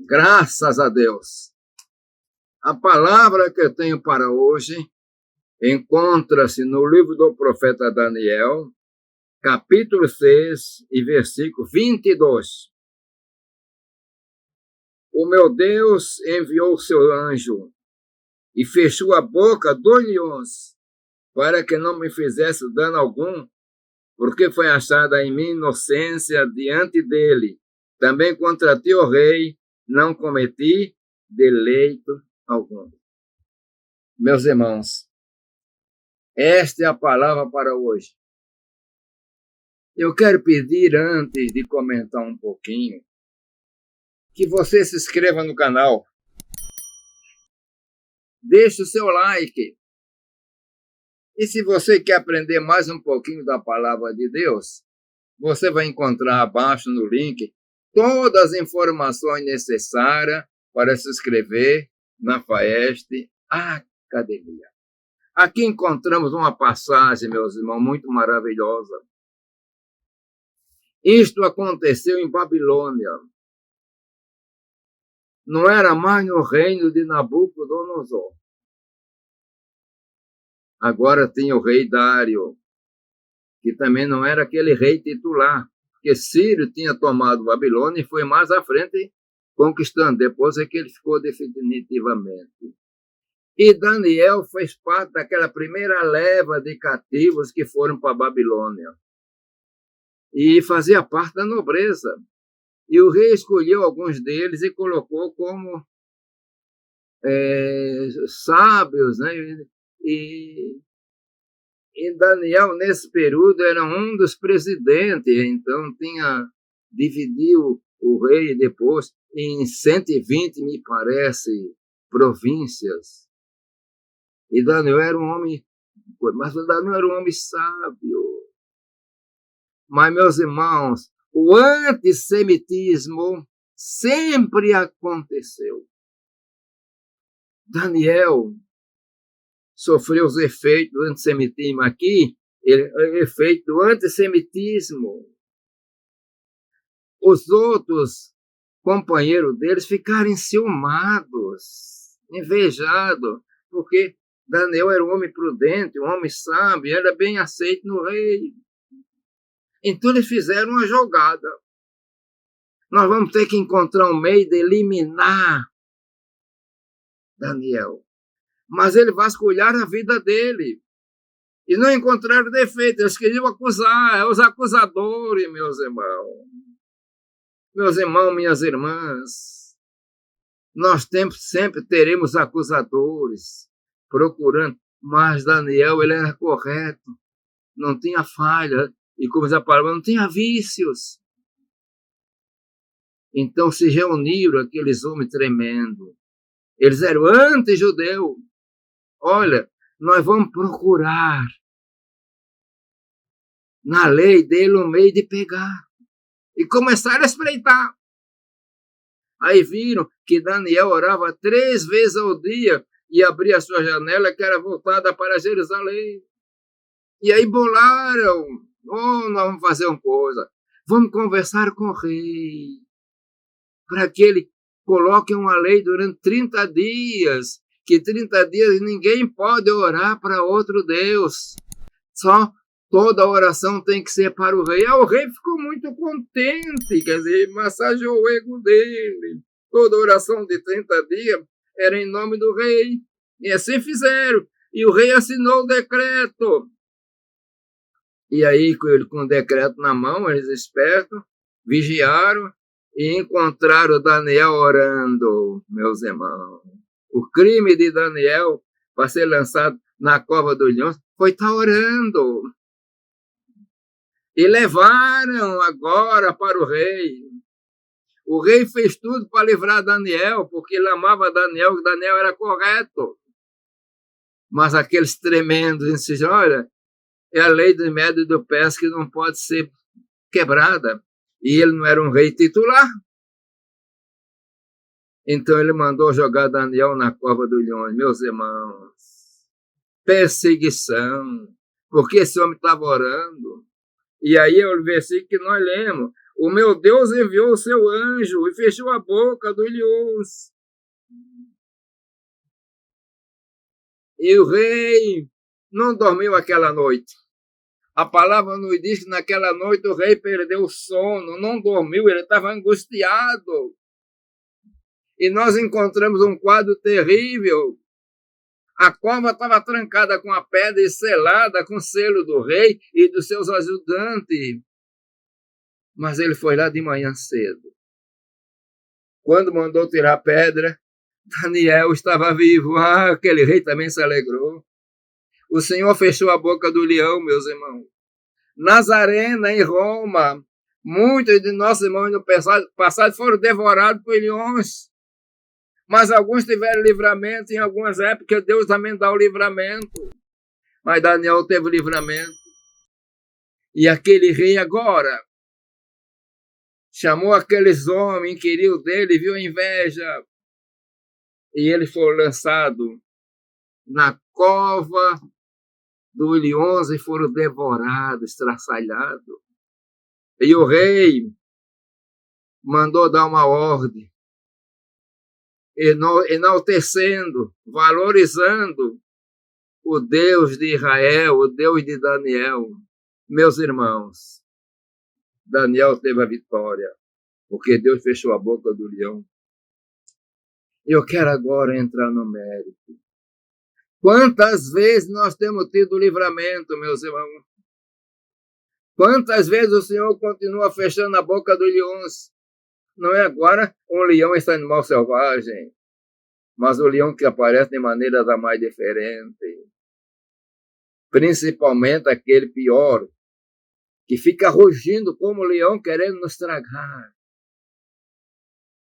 Graças a Deus. A palavra que eu tenho para hoje encontra-se no livro do profeta Daniel, capítulo 6 e versículo 22. O meu Deus enviou o seu anjo e fechou a boca dos leões para que não me fizesse dano algum, porque foi achada em mim inocência diante dele. Também contra ti, ó rei, não cometi deleito algum. Meus irmãos, esta é a palavra para hoje. Eu quero pedir, antes de comentar um pouquinho, que você se inscreva no canal. Deixe o seu like. E se você quer aprender mais um pouquinho da palavra de Deus, você vai encontrar abaixo no link todas as informações necessárias para se inscrever na FAEST Academia. Aqui encontramos uma passagem, meus irmãos, muito maravilhosa. Isto aconteceu em Babilônia. Não era mais no reino de Nabucodonosor. Agora tinha o rei Dário, que também não era aquele rei titular, porque Ciro tinha tomado Babilônia e foi mais à frente conquistando. Depois é que ele ficou definitivamente. E Daniel fez parte daquela primeira leva de cativos que foram para a Babilônia. E fazia parte da nobreza. E o rei escolheu alguns deles e colocou como sábios, né? E Daniel, nesse período, era um dos presidentes, então dividiu o rei depois em 120, me parece, províncias. E Daniel era um homem, mas Daniel era um homem sábio. Mas, meus irmãos, o antissemitismo sempre aconteceu. Daniel sofreu os efeitos do antissemitismo aqui, efeito do antissemitismo. Os outros companheiros deles ficaram enciumados, invejados, porque Daniel era um homem prudente, um homem sábio, era bem aceito no rei. Então eles fizeram uma jogada. Nós vamos ter que encontrar um meio de eliminar Daniel. Mas ele vasculhar a vida dele. E não encontraram defeito. Eles queriam acusar. Os acusadores, meus irmãos. Meus irmãos, minhas irmãs. Nós sempre teremos acusadores procurando. Mas Daniel, ele era correto. Não tinha falha. E como diz a palavra, não tinha vícios. Então se reuniram aqueles homens tremendos. Eles eram anti-judeus. Olha, nós vamos procurar na lei dele um meio de pegar. E começaram a espreitar. Aí viram que Daniel orava 3 vezes ao dia e abria a sua janela que era voltada para Jerusalém. E aí bolaram. Nós vamos fazer uma coisa. Vamos conversar com o rei. Para que ele coloque uma lei durante 30 dias. Que 30 dias ninguém pode orar para outro Deus. Só toda oração tem que ser para o rei. O rei ficou muito contente, quer dizer, massageou o ego dele. Toda oração de 30 dias era em nome do rei. E assim fizeram. E o rei assinou o decreto. E aí, com o decreto na mão, eles espertos, vigiaram e encontraram Daniel orando, meus irmãos. O crime de Daniel para ser lançado na cova dos leões foi estar orando. E levaram agora para o rei. O rei fez tudo para livrar Daniel, porque ele amava Daniel, que Daniel era correto. Mas aqueles tremendos insistiram, olha, é a lei do médio e do pés que não pode ser quebrada. E ele não era um rei titular. Então ele mandou jogar Daniel na cova dos leões. Meus irmãos, perseguição, porque esse homem estava orando. E aí é o versículo que nós lemos. O meu Deus enviou o seu anjo e fechou a boca dos leões. E o rei não dormiu aquela noite. A palavra nos diz que naquela noite o rei perdeu o sono, não dormiu, ele estava angustiado. E nós encontramos um quadro terrível. A cova estava trancada com a pedra e selada com o selo do rei e dos seus ajudantes. Mas ele foi lá de manhã cedo. Quando mandou tirar a pedra, Daniel estava vivo. Aquele rei também se alegrou. O Senhor fechou a boca do leão, meus irmãos. Nazarena, em Roma, muitos de nossos irmãos no passado foram devorados por leões. Mas alguns tiveram livramento. Em algumas épocas, Deus também dá o livramento. Mas Daniel teve livramento. E aquele rei agora chamou aqueles homens, inquiriu dele, viu a inveja. E ele foi lançado na cova dos leões e foram devorados, estraçalhados. E o rei mandou dar uma ordem, enaltecendo, valorizando o Deus de Israel, o Deus de Daniel. Meus irmãos, Daniel teve a vitória, porque Deus fechou a boca do leão. Eu quero agora entrar no mérito. Quantas vezes nós temos tido livramento, meus irmãos? Quantas vezes o Senhor continua fechando a boca dos leões? Não é agora um leão, esse animal selvagem, mas o leão que aparece de maneira da mais diferente. Principalmente aquele pior, que fica rugindo como leão querendo nos tragar.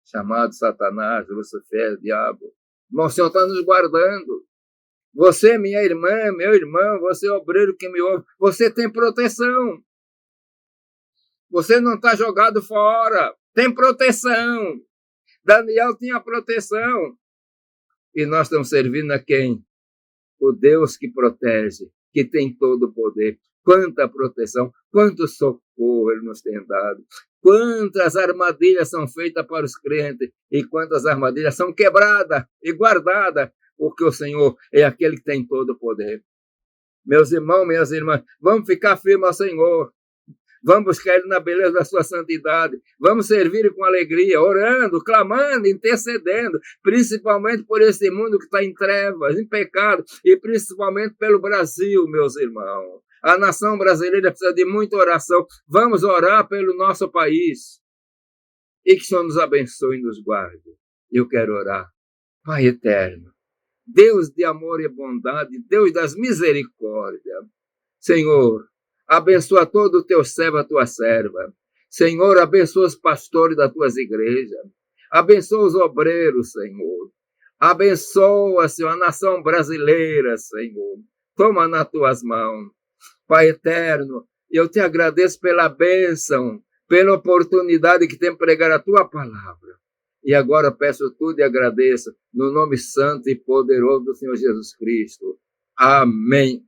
Chamado Satanás, Lucifer, diabo. Mas o Senhor está nos guardando. Você, minha irmã, meu irmão, você obreiro que me ouve, você tem proteção. Você não está jogado fora. Tem proteção. Daniel tinha proteção. E nós estamos servindo a quem? O Deus que protege, que tem todo o poder. Quanta proteção, quanto socorro Ele nos tem dado. Quantas armadilhas são feitas para os crentes e quantas armadilhas são quebradas e guardadas, porque o Senhor é aquele que tem todo o poder. Meus irmãos, minhas irmãs, vamos ficar firmes ao Senhor. Vamos buscar Ele na beleza da sua santidade. Vamos servir com alegria, orando, clamando, intercedendo, principalmente por esse mundo que está em trevas, em pecado, e principalmente pelo Brasil, meus irmãos. A nação brasileira precisa de muita oração. Vamos orar pelo nosso país. E que o Senhor nos abençoe e nos guarde. Eu quero orar. Pai eterno, Deus de amor e bondade, Deus das misericórdias. Senhor, abençoa todo o teu servo, a tua serva. Senhor, abençoa os pastores das tuas igrejas. Abençoa os obreiros, Senhor. Abençoa, Senhor, a nação brasileira, Senhor. Toma nas tuas mãos. Pai eterno, eu te agradeço pela bênção, pela oportunidade que tem de pregar a tua palavra. E agora peço tudo e agradeço no nome santo e poderoso do Senhor Jesus Cristo. Amém.